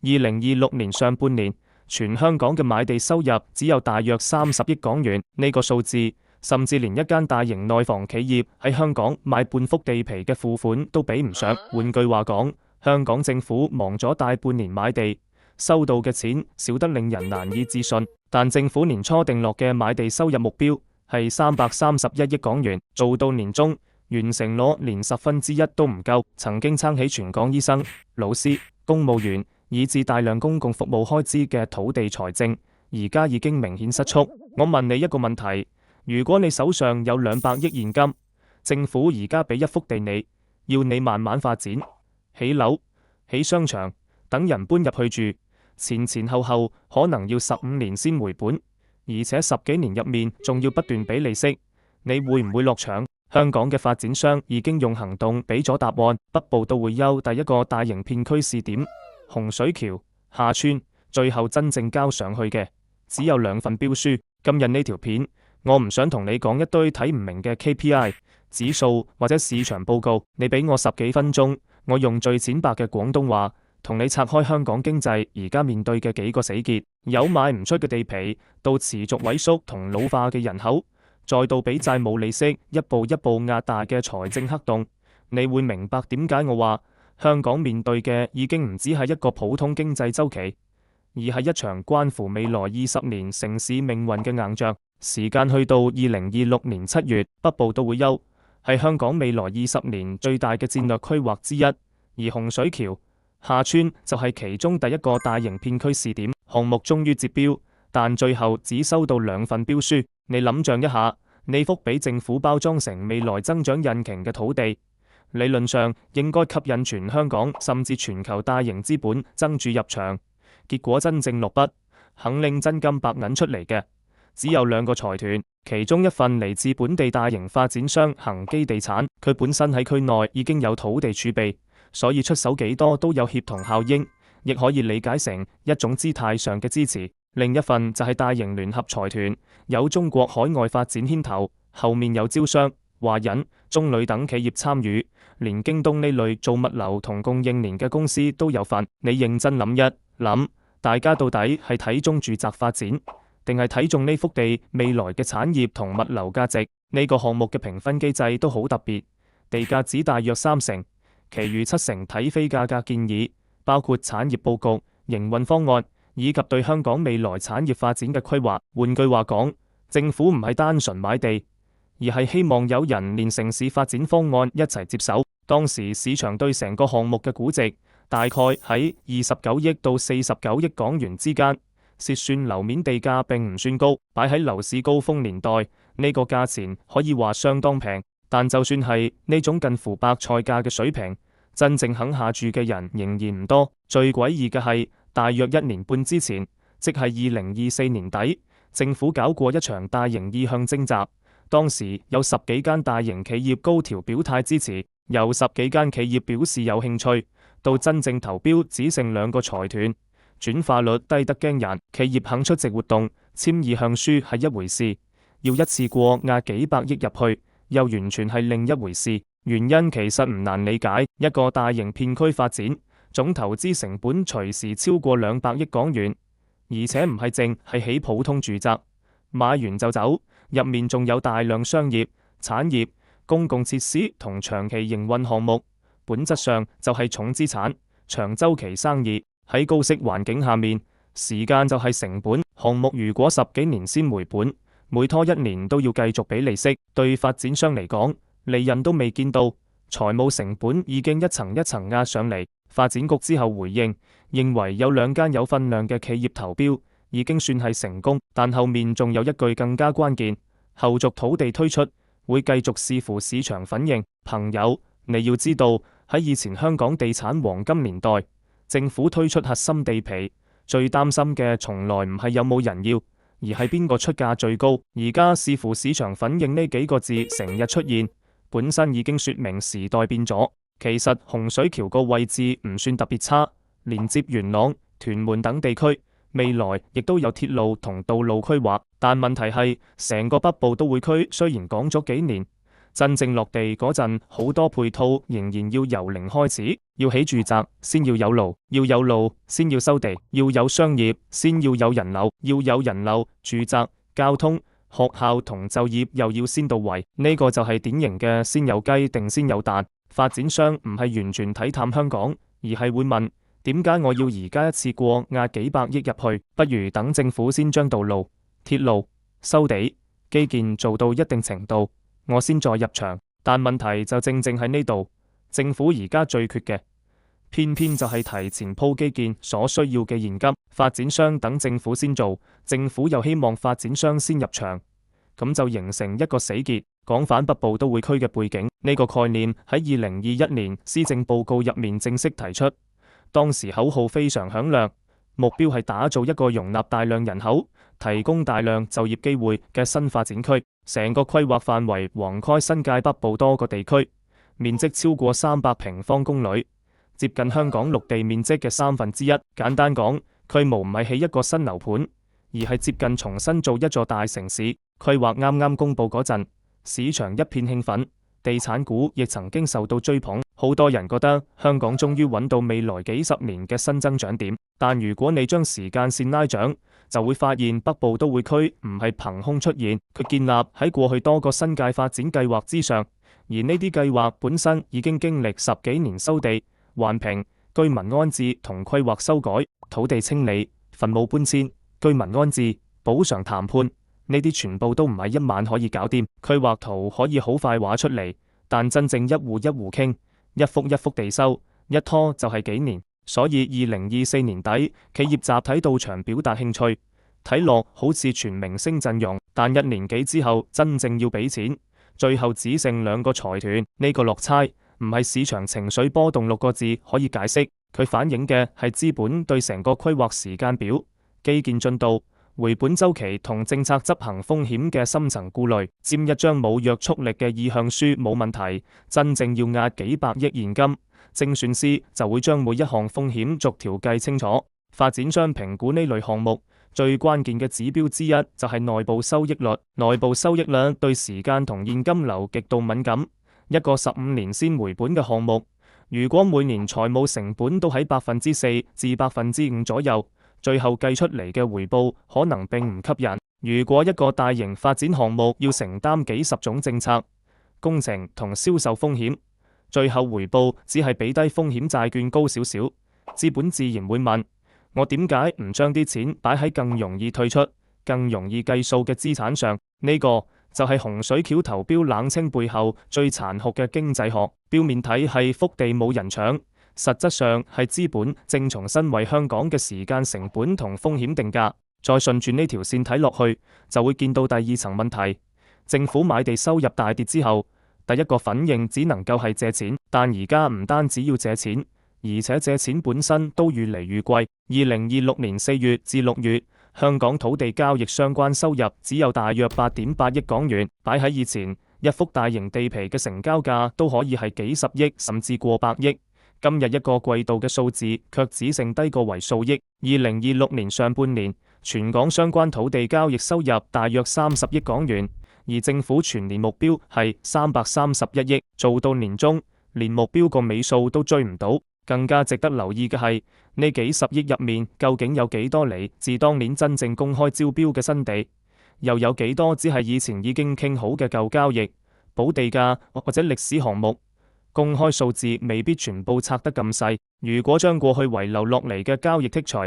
2026年上半年，全香港嘅買地收入只有大約30億港元，呢個數字甚至連一間大型內房企業喺香港買半幅地皮嘅付款都比唔上。換句話講，香港政府忙咗大半年買地，收到嘅錢少得令人難以置信。但政府年初定落嘅買地收入目標係331億港元，做到年中完成咗連1/10都唔夠。曾經撐起全港醫生、老師、公務員以至大量公共服務開支嘅土地財政，而家已經明顯失速。我問你一個問題，如果你手上有200億現金，政府而家俾一幅地你，要你慢慢發展，起樓、起商場，等人搬入去住，前後後可能要15年先回本，而且10幾年入面仲要不斷俾利息，你會唔會落場？香港嘅發展商已經用行動俾咗答案。北部都會優第一個大型片區試點洪水橋、廈村，最後真正交上去嘅只有2份標書。今日呢條片，我唔想同你講一堆睇唔明嘅 KPI 指數或者市場報告，你俾我10幾分鐘，我用最淺白嘅廣東話同你拆開香港經濟而家面對嘅幾個死結，有賣唔出嘅地皮，到持續萎縮同老化嘅人口，再到俾債務利息一步一步壓大嘅財政黑洞，你會明白點解我話香港面對嘅已經唔只係一個普通經濟週期，而係一場關乎未來20年城市命運嘅硬仗。時間去到2026年7月，北部都會優係香港未來20年最大嘅戰略規劃之一，而洪水橋、廈村就係其中第一個大型片區試點項目，終於接標，但最後只收到2份標書。你諗象一下，呢幅俾政府包裝成未來增長引擎嘅土地，理論上應該吸引全香港甚至全球大型資本爭住入場，結果真正落筆肯拎真金白銀出嚟嘅只有2個財團，其中一份嚟自本地大型發展商恒基地產，佢本身喺區內已經有土地儲備，所以出手幾多都有協同效應，亦可以理解成一種姿態上嘅支持。另一份就係大型聯合財團，有中國海外發展牽頭，後面有招商、華仁、中旅等企業參與，連京東呢類做物流同供應鏈嘅公司都有份。你認真諗一諗，大家到底係睇中住宅發展，定係睇中呢幅地未來嘅產業同物流價值？呢個項目嘅評分機制都好特別，地價只大約30%，其餘70%睇非價格建議，包括產業佈局、營運方案以及對香港未來產業發展嘅規劃。換句話講，政府唔係單純買地，而係希望有人連城市發展方案一齊接手。當時市場對成個項目嘅估值大概喺29億到49億港元之間，折算樓面地價並唔算高，擺喺樓市高峰年代，呢個價錢可以話相當平。但就算係呢種近乎白菜價嘅水平，真正肯下住嘅人仍然唔多。最詭異嘅係，大約1年半之前，即係2024年底，政府搞過一場大型意向徵集，當時有10幾間大型企業高調表態支持，有10幾間企業表示有興趣，到真正投標只剩2個財團，轉化率低得驚人。企業肯出席活動簽意向書係一回事，要一次過壓幾百億入去，又完全係另一回事。原因其實唔難理解，一個大型片區發展總投資成本隨時超過200億港元，而且唔係淨係起普通住宅，買完就走，入面仲有大量商業、產業、公共設施同長期營運項目，本質上就係重資產、長週期生意。喺高息環境下面，時間就係成本。項目如果10幾年先回本，每拖1年都要繼續俾利息，對發展商嚟講，利潤都未見到，財務成本已經一層一層壓上嚟。發展局之後回應，認為有2間有分量嘅企業投標已經算係成功，但後面仲有一句更加關鍵，後續土地推出會繼續視乎市場反應。朋友，你要知道，喺以前香港地產黃金年代，政府推出核心地皮，最擔心嘅從來唔係有冇人要，而係邊個出價最高。而家視乎市場反應呢幾個字成日出現，本身已經說明時代變咗。其實洪水橋個位置唔算特別差，連接元朗、屯門等地區，未來亦都有鐵路同道路規劃。但問題係，成個北部都會區雖然講咗幾年，真正落地嗰陣，好多配套仍然要由零開始。要起住宅，先要有路；要有路，先要收地；要有商業，先要有人流；要有人流，住宅、交通、學校同就業又要先到位。呢個就係典型嘅先有雞定先有蛋。發展商唔係完全睇淡香港，而係會問：點解我要而家一次過壓幾百億入去？不如等政府先將道路、鐵路、收地、基建做到一定程度，我先再入場。但問題就正正喺呢度，政府而家最缺嘅，偏偏就係提前鋪基建所需要嘅現金。發展商等政府先做，政府又希望發展商先入場，咁就形成一個死結。講返北部都會區嘅背景，呢個概念喺2021年施政報告入面正式提出，當時口號非常響亮，目標係打造一個容納大量人口、提供大量就業機會嘅新發展區。成個規劃範圍橫開新界北部多個地區，面積超過300平方公里，接近香港陸地面積嘅1/3。簡單講，規模唔係起一個新樓盤，而係接近重新做一座大城市。規劃啱啱公布嗰陣，市場一片興奮，地產股亦曾經受到追捧，好多人覺得香港終於揾到未來幾十年嘅新增長點。但如果你將時間線拉長，就會發現北部都會區唔係憑空出現，佢建立喺過去多個新界發展計劃之上，而呢啲計劃本身已經經歷10幾年收地、環評、居民安置同規劃修改、土地清理、墳墓搬遷、居民安置、補償談判。呢啲全部都唔係一晚可以搞掂，規劃圖可以好快畫出嚟，但真正一戶一戶傾，一幅一幅地收，一拖就係幾年。所以2024年底，企業集體到場表達興趣，睇落好似全明星陣容，但1年幾之後真正要俾錢，最後只剩2個財團。呢個落差唔係市場情緒波動6個字可以解釋，佢反映嘅係資本對成個規劃時間表、基建進度、回本週期同政策執行風險嘅深層顧慮。簽一張冇約束力嘅意向書冇問題，真正要壓幾百億現金，精算師就會將每一項風險逐條計清楚。發展商評估呢類項目最關鍵嘅指標之一就係內部收益率。內部收益率對時間同現金流極度敏感。一個15年先回本嘅項目，如果每年財務成本都喺4%至5%左右，最後計出嚟嘅回報可能並唔吸引。如果一個大型發展項目要承擔幾十種政策、工程同銷售風險，最後回報只係比低風險債券高少少，資本自然會問：我點解唔將啲錢擺喺更容易退出、更容易計數嘅資產上？呢個就係洪水橋投標冷清背後最殘酷嘅經濟學。表面睇係幅地冇人搶，實質上係資本正重新為香港嘅時間成本同風險定價。再順住呢條線睇落去，就會見到第二層問題。政府買地收入大跌之後，第一個反應只能夠係借錢，但而家唔單止要借錢，而且借錢本身都越嚟越貴。2026年4月至6月，香港土地交易相關收入只有大約8.8億港元，擺喺以前，一幅大型地皮嘅成交價都可以係幾十億甚至過百億。今日一個季度嘅數字卻只剩低個為數億。2026年上半年，全港相關土地交易收入大約30億港元，而政府全年目標係331億，做到年中，連目標個尾數都追唔到。更加值得留意嘅係，呢幾十億入面究竟有幾多嚟自當年真正公開招標嘅新地，又有幾多只係以前已經傾好嘅舊交易、補地價或者歷史項目？公開數字未必全部拆得咁細。如果將過去遺留落嚟嘅交易剔除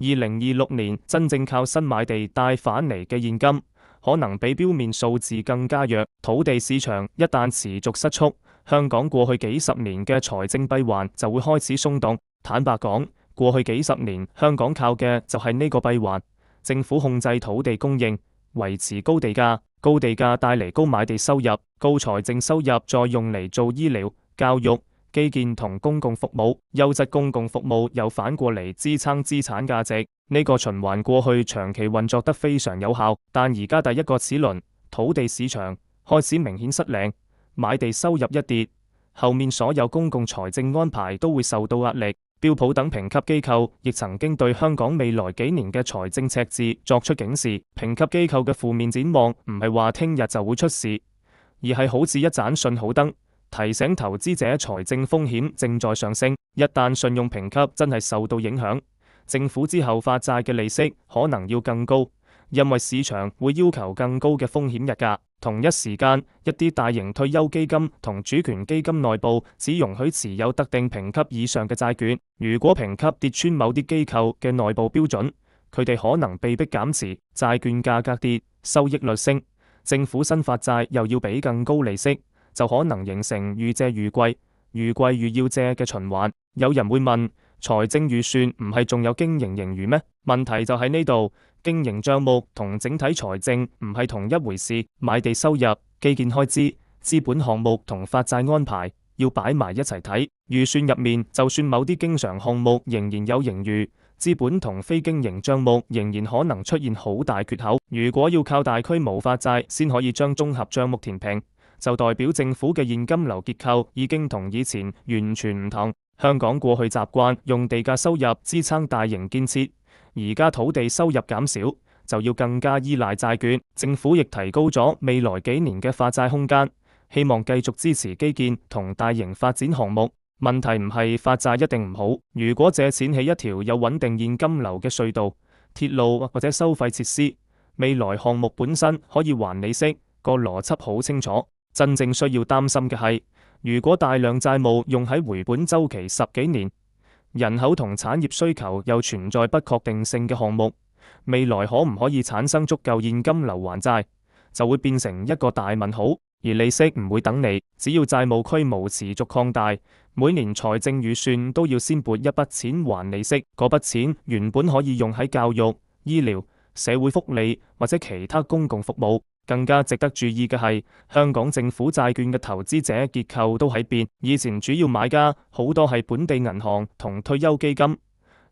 ，2026年真正靠新買地帶返嚟嘅現金，可能比表面數字更加弱。土地市場一旦持續失速，香港過去幾十年嘅財政閉環就會開始鬆動。坦白講，過去幾十年香港靠嘅就係呢個閉環。政府控制土地供應，維持高地價，高地價帶嚟高買地收入，高財政收入再用嚟做醫療、教育、基建同公共服務，優質公共服務又反過嚟支撐資產價值。呢個循環過去長期運作得非常有效，但而家第一個齒輪，土地市場開始明顯失靈，買地收入一跌，後面所有公共財政安排都會受到壓力。標普等評級機構亦曾經對香港未來幾年嘅財政赤字作出警示。評級機構嘅負面展望唔係話聽日就會出事，而係好似一盞信號燈，提醒投資者財政風險正在上升。一旦信用評級真係受到影響，政府之後發債嘅利息可能要更高，因為市場會要求更高嘅風險溢價。同一時間，一啲大型退休基金同主權基金內部只容許持有特定評級以上嘅債券，如果評級跌穿某啲機構嘅內部標準，佢哋可能被迫減持，債券價格跌，收益率升，政府新發債又要俾更高利息，就可能形成愈借愈貴、愈貴愈要借嘅循環。有人會問，財政預算唔係仲有經營盈餘咩？問題就喺呢度，經營帳目同整體財政唔係同一回事。買地收入、基建開支、資本項目同發債安排要擺埋一齊睇。預算入面，就算某啲經常項目仍然有盈餘，資本同非經營帳目仍然可能出現好大缺口。如果要靠大規模發債先可以將綜合帳目填平，就代表政府嘅現金流結構已經同以前完全唔同。香港過去習慣用地價收入支撐大型建設，而家土地收入減少，就要更加依賴債券。政府亦提高咗未來幾年嘅發債空間，希望繼續支持基建同大型發展項目。問題唔係發債一定唔好，如果借錢起一條有穩定現金流嘅隧道、鐵路或者收費設施，未來項目本身可以還利息，個邏輯好清楚。真正需要擔心嘅係，如果大量債務用喺回本週期10幾年，人口同產業需求又存在不確定性嘅項目，未來可唔可以產生足夠現金流還債，就會變成一個大問號。而利息唔會等你，只要債務規模持續擴大，每年財政預算都要先撥一筆錢還利息。嗰筆錢原本可以用喺教育、醫療、社會福利或者其他公共服務。更加值得注意嘅係，香港政府債券嘅投資者結構都喺變。以前主要買家好多係本地銀行同退休基金，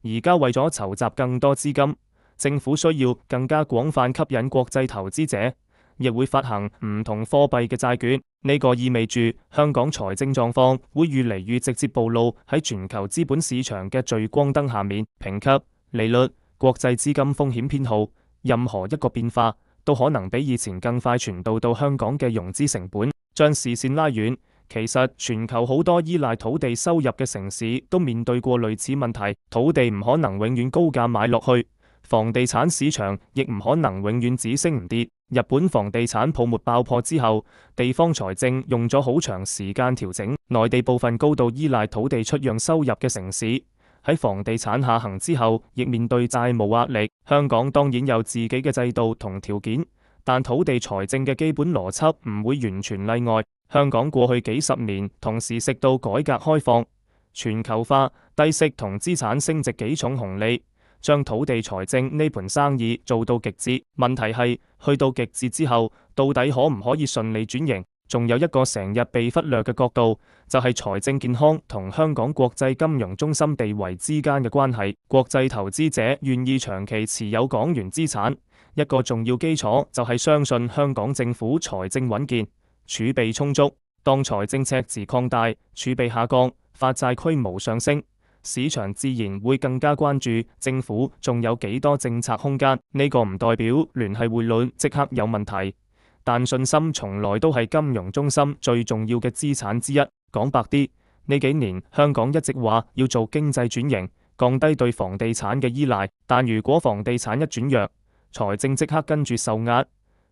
而家為咗籌集更多資金，政府需要更加廣泛吸引國際投資者，亦會發行唔同貨幣嘅債券。呢個意味住香港財政狀況會越嚟越直接暴露喺全球資本市場嘅聚光燈下面。評級、利率、國際資金風險偏好，任何一個變化都可能比以前更快傳導到香港嘅融資成本。將視線拉遠，其實全球好多依賴土地收入嘅城市都面對過類似問題。土地唔可能永遠高價買落去，房地產市場亦唔可能永遠只升唔跌。日本房地產泡沫爆破之後，地方財政用咗好長時間調整。內地部分高度依賴土地出讓收入嘅城市，喺房地產下行之後，亦面對債務壓力。香港當然有自己嘅制度同條件，但土地財政嘅基本邏輯唔會完全例外。香港過去幾十年同時食到改革開放、全球化、低息同資產升值幾重紅利，將土地財政呢盤生意做到極致。問題係去到極致之後，到底可唔可以順利轉型？仲有一個成日被忽略嘅角度，就係財政健康同香港國際金融中心地位之間嘅關係。國際投資者願意長期持有港元資產，一個重要基礎就係相信香港政府財政穩健、儲備充足。當財政赤字擴大、儲備下降、發債規模上升，市場自然會更加關注政府仲有幾多政策空間。呢個唔代表聯繫匯率即刻有問題，但信心從來都係金融中心最重要嘅資產之一。講白啲，呢幾年香港一直話要做經濟轉型，降低對房地產嘅依賴，但如果房地產一轉弱，財政即刻跟住受壓，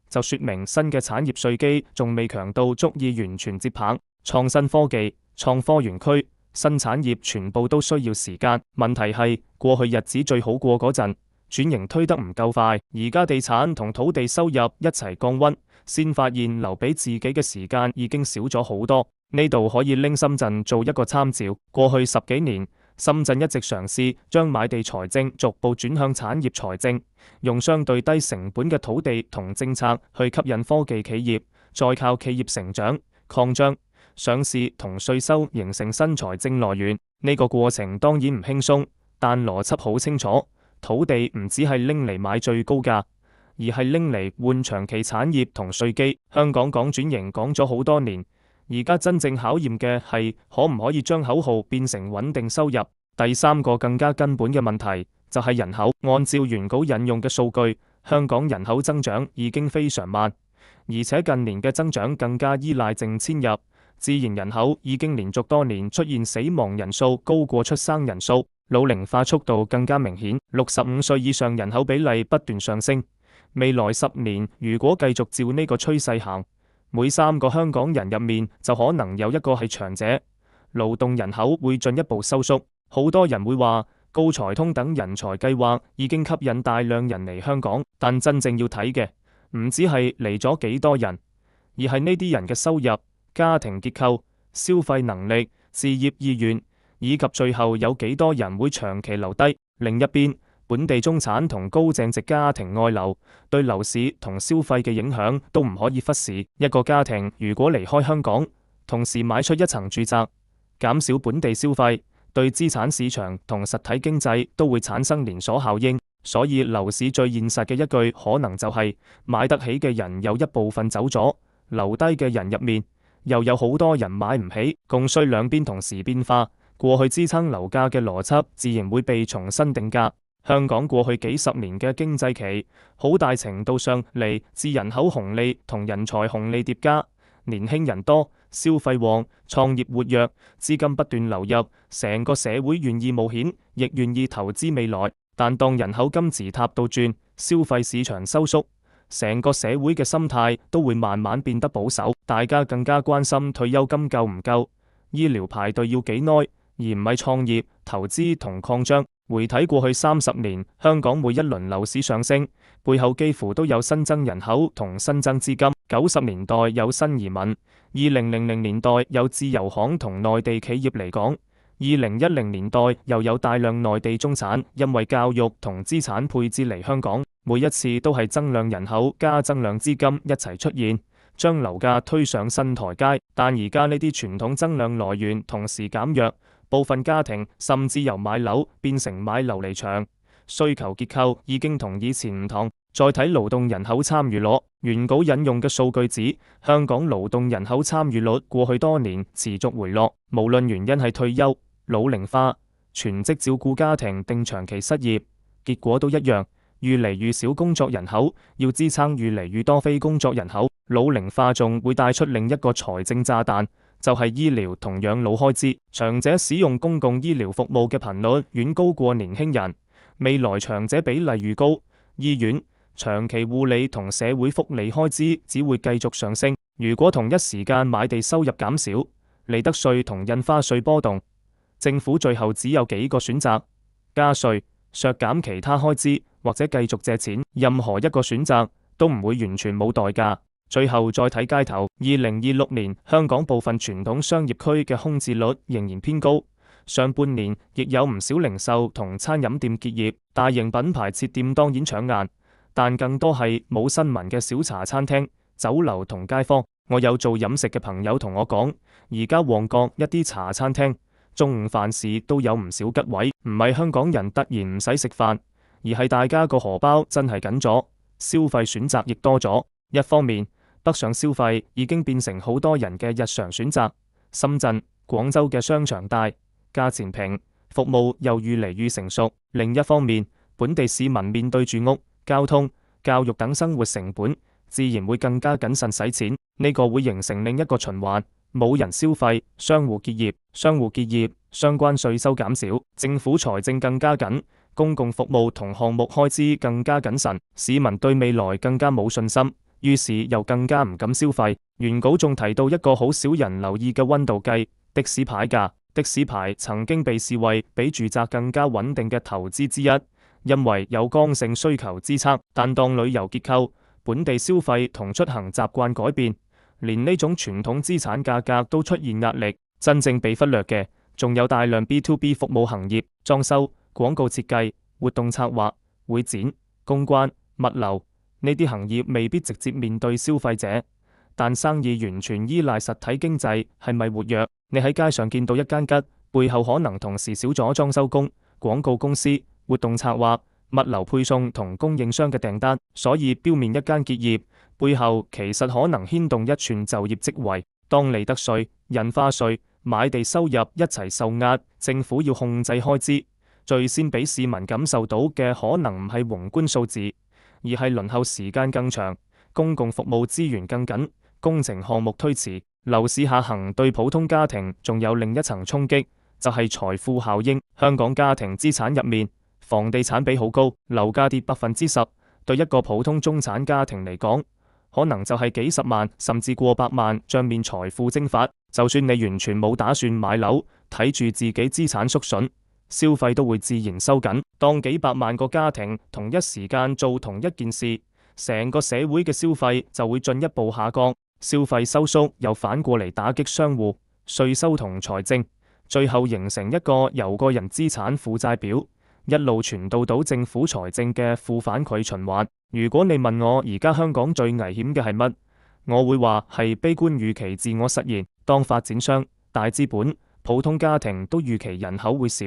就說明新嘅產業稅基仲未強到足以完全接棒。創新科技、創科園區、新產業全部都需要時間。問題係過去日子最好過嗰陣，轉型推得唔夠快，而家地產同土地收入一齊降溫，先發現留俾自己嘅時間已經少咗好多。呢度可以拎深圳做一個參照。過去10幾年，深圳一直嘗試將買地財政逐步轉向產業財政，用相對低成本嘅土地同政策去吸引科技企業，再靠企業成長、擴張、上市同稅收形成新財政來源。呢個過程當然唔輕鬆，但邏輯好清楚。土地唔只係拎嚟買最高價，而係拎嚟換長期產業同稅基。香港講轉型講咗好多年，而家真正考驗嘅係可唔可以將口號變成穩定收入。第三個更加根本嘅問題就係人口。按照原稿引用嘅數據，香港人口增長已經非常慢，而且近年嘅增長更加依賴淨遷入，自然人口已經連續多年出現死亡人數高過出生人數，老齡化速度更加明顯，65歲以上人口比例不斷上升。未來10年如果繼續照呢個趨勢行，每3個香港人入面就可能有1個係長者，勞動人口會進一步收縮。好多人會話高才通等人才計劃已經吸引大量人嚟香港，但真正要睇嘅唔止係嚟咗幾多人，而係呢啲人嘅收入、家庭結構、消費能力、置業意願，以及最後有幾多人會長期留低。另一邊，本地中產同高淨值家庭外流對樓市同消費嘅影響都唔可以忽視。一個家庭如果離開香港，同時買出一層住宅，減少本地消費，對資產市場同實體經濟都會產生連鎖效應。所以樓市最現實嘅一句可能就係買得起嘅人有一部分走咗，留低嘅人入面又有好多人買唔起，供需兩邊同時變化，過去支撐樓價嘅邏輯自然會被重新定價。香港過去幾十年嘅經濟期，好大程度上嚟自人口紅利同人才紅利疊加，年輕人多，消費旺，創業活躍，資金不斷流入，成個社會願意冒險，亦願意投資未來。但當人口金字塔倒轉，消費市場收縮，成個社會嘅心態都會慢慢變得保守，大家更加關心退休金夠唔夠，醫療排隊要幾耐，而唔係創業、投資同擴張。回睇過去30年，香港每一輪樓市上升，背後幾乎都有新增人口同新增資金。90年代有新移民，2000年代有自由行同內地企業嚟港，2010年代又有大量內地中產因為教育同資產配置嚟香港，每一次都係增量人口加增量資金一齊出現，將樓價推上新台階。但而家呢啲傳統增量來源同時減弱，部分家庭甚至由買樓變成買樓離場，需求結構已經同以前唔同。再睇勞動人口參與率，原稿引用嘅數據指，香港勞動人口參與率過去多年持續回落，無論原因係退休、老齡化、全職照顧家庭定長期失業，結果都一樣，越嚟越少工作人口要支撐越嚟越多非工作人口。老齡化仲會帶出另一個財政炸彈，就係醫療同養老開支，長者使用公共醫療服務嘅頻率遠高過年輕人，未來長者比例愈高，醫院、長期護理同社會福利開支只會繼續上升。如果同一時間買地收入減少，利得稅同印花稅波動，政府最後只有幾個選擇：加稅、削減其他開支，或者繼續借錢。任何一個選擇都唔會完全冇代價。最後再睇街頭，2026年香港部分傳統商業區嘅空置率仍然偏高，上半年亦有唔少零售同餐飲店結業，大型品牌設店當然搶眼，但更多係冇新聞嘅小茶餐廳、酒樓同街坊。我有做飲食嘅朋友同我講，而家旺角一啲茶餐廳中午飯市都有唔少吉位，唔係香港人突然唔使食飯，而係大家個荷包真係緊咗，消費選擇亦多咗。一方面，北上消費已經變成好多人嘅日常選擇，深圳、廣州嘅商場大，價錢平，服務又越嚟越成熟。另一方面，本地市民面對住屋、交通、教育等生活成本，自然會更加謹慎使錢，呢個會形成另一個循環，冇人消費，商戶結業，商戶結業，相關稅收減少，政府財政更加緊，公共服務同項目開支更加謹慎，市民對未來更加冇信心，於是又更加唔敢消費。原稿仲提到一個好少人留意嘅溫度計，的士牌價。的士牌曾經被視為比住宅更加穩定嘅投資之一，因為有剛性需求支撐。但當旅遊結構、本地消費同出行習慣改變，連呢種傳統資產價格都出現壓力。真正被忽略嘅，仲有大量 B2B 服務行業，裝修、廣告設計、活動策劃、會展、公關、物流。呢啲行業未必直接面對消費者，但生意完全依賴實體經濟係咪活躍。你喺街上見到一間吉，背後可能同時少咗裝修工、廣告公司、活動策劃、物流配送同供應商嘅訂單。所以表面一間結業，背後其實可能牽動一串就業職位。當利得稅、印花稅、買地收入一齊受壓，政府要控制開支，最先俾市民感受到嘅可能唔係宏觀數字，而係輪候時間更長、公共服務資源更緊，工程項目推遲，樓市下行對普通家庭仲有另一層衝擊，就係財富效應。香港家庭資產入面，房地產比好高，樓價跌10%，對一個普通中產家庭嚟講，可能就係幾十萬甚至過百萬賬面財富蒸發。就算你完全冇打算買樓，睇住自己資產縮損，消費都會自然收緊。當幾百萬個家庭同一時間做同一件事，成個社會嘅消費就會進一步下降，消費收縮又反過嚟打擊商戶、稅收同財政，最後形成一個由個人資產負債表一路傳到政府財政嘅負反饋循環。如果你問我而家香港最危險嘅係乜，我會話係悲觀預期自我實現。當發展商、大資本、普通家庭都預期人口會少、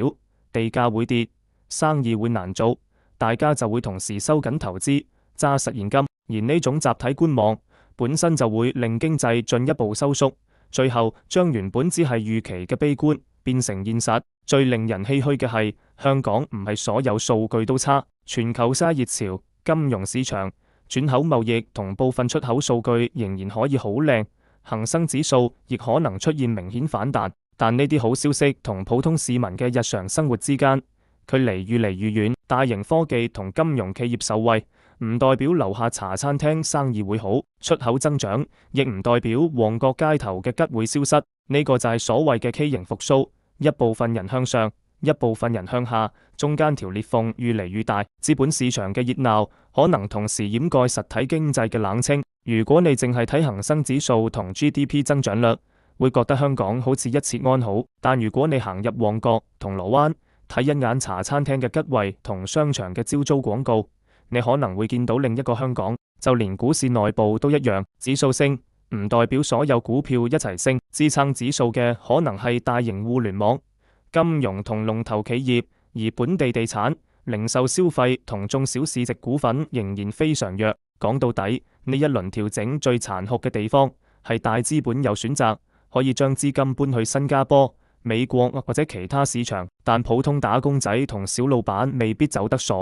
地價會跌、生意會難做，大家就會同時收緊投資、揸實現金，而呢種集體觀望本身就會令經濟進一步收縮，最後將原本只係預期嘅悲觀變成現實。最令人唏噓嘅係，香港唔係所有數據都差，全球嘥熱潮、金融市場、轉口貿易同部分出口數據仍然可以好靚，恒生指數亦可能出現明顯反彈，但呢啲好消息同普通市民嘅日常生活之間距離越嚟越遠。大型科技同金融企業受惠，唔代表樓下茶餐廳生意會好，出口增長亦唔代表旺角街頭嘅吉會消失。呢個就係所謂嘅 K 型復甦，一部分人向上，一部分人向下，中間條裂縫越嚟越大。資本市場嘅熱鬧可能同時掩蓋實體經濟嘅冷清。如果你淨係睇恒生指數同 GDP 增長率，會覺得香港好似一切安好。但如果你行入旺角、銅鑼灣，睇一眼茶餐廳嘅吉位同商場嘅招租廣告，你可能會見到另一個香港。就連股市內部都一樣，指數升唔代表所有股票一齊升，支撐指數嘅可能係大型互聯網、金融同龍頭企業，而本地地產、零售消費同中小市值股份仍然非常弱。講到底，呢一輪調整最殘酷嘅地方係大資本有選擇，可以將資金搬去新加坡、美國或者其他市場，但普通打工仔同小老闆未必走得甩。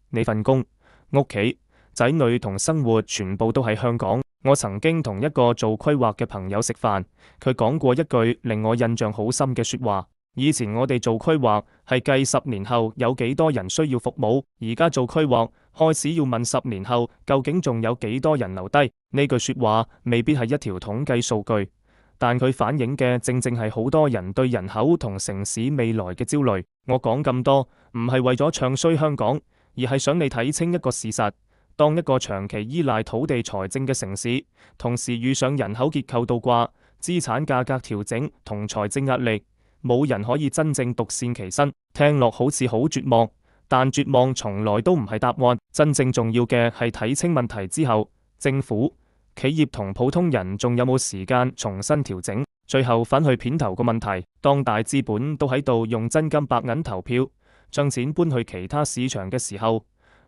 你份工、屋企、仔女同生活全部都喺香港。我曾經同一個做規劃嘅朋友食飯，佢講過一句令我印象好深嘅說話。以前我哋做規劃係計10年後有幾多人需要服務，而家做規劃開始要問10年後究竟仲有幾多人留低。呢句說話未必係一條統計數據，但佢反映嘅正正係好多人對人口同城市未來嘅焦慮。我講咁多唔係為咗唱衰香港，而係想你睇清一個事實。當一個長期依賴土地財政嘅城市，同時遇上人口結構倒掛、資產價格調整同財政壓力，冇人可以真正獨善其身。聽落好似好絕望，但絕望從來都唔係答案。真正重要嘅係睇清問題之後，政府、企業同普通人仲有冇時間重新調整。最後返去片頭個問題，當大資本都喺度用真金白銀投票，將錢搬去其他市場嘅時候，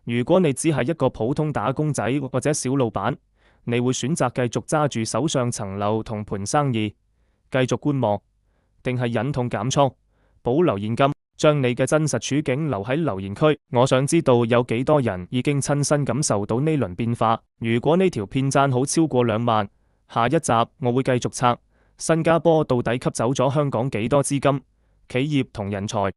如果你只係一個普通打工仔或者小老闆，你會選擇繼續揸住手上層樓同盤生意，繼續觀望，定係忍痛減倉，保留現金，將你嘅真實處境留喺留言區。我想知道有幾多人已經親身感受到呢輪變化。如果呢條片讚好超過2萬，下一集我會繼續拆新加坡到底吸走咗香港幾多資金、企業同人才。